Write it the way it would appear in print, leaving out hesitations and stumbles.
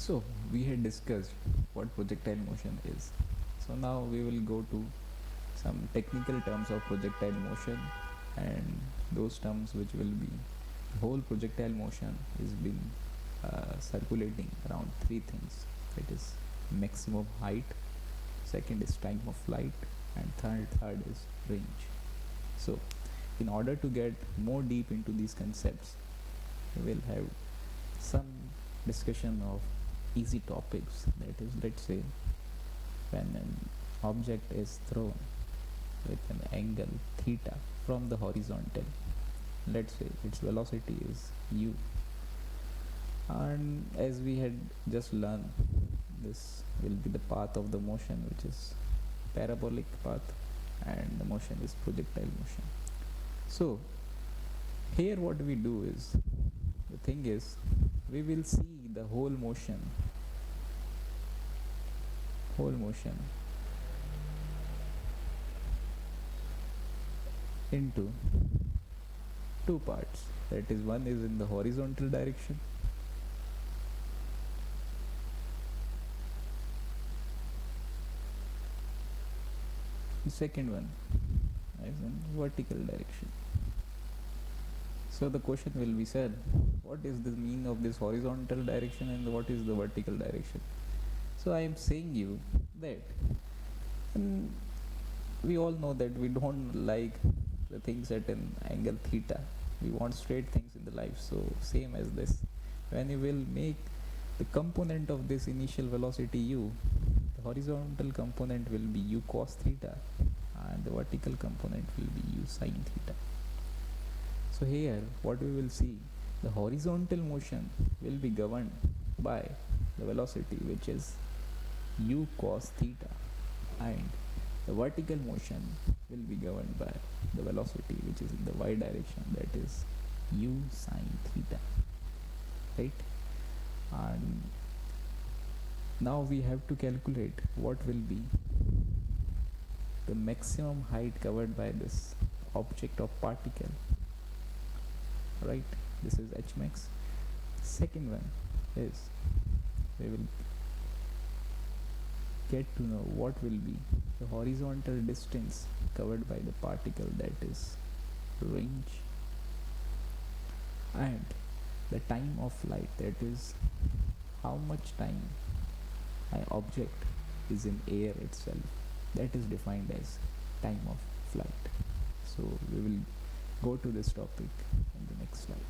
So we had discussed what projectile motion is. So now we will go to some technical terms of projectile motion, and those terms which will be the whole projectile motion is been circulating around three things. It is maximum height, second is time of flight, and third is range. So in order to get more deep into these concepts, we will have some discussion of easy topics. That is, let's say when an object is thrown with an angle theta from the horizontal, let's say its velocity is u, and as we had just learned, this will be the path of the motion, which is parabolic path, and the motion is projectile motion. So here what we do is, the thing is, we will see the whole motion into two parts. That is, one is in the horizontal direction, the second one is in vertical direction. So the question will be said, what is the meaning of this horizontal direction and what is the vertical direction? So I am saying you that we all know that we don't like the things at an angle theta. We want straight things in the life. So same as this, when you will make the component of this initial velocity u, the horizontal component will be u cos theta and the vertical component will be u sin theta. So here what we will see, the horizontal motion will be governed by the velocity, which is u cos theta, and the vertical motion will be governed by the velocity which is in the y direction, that is u sin theta, right? And now we have to calculate what will be the maximum height covered by this object of particle, right? This is h max. Second one is, we will get to know what will be the horizontal distance covered by the particle, that is range, and the time of flight, that is how much time an object is in air itself, that is defined as time of flight. So we will go to this topic in the next slide.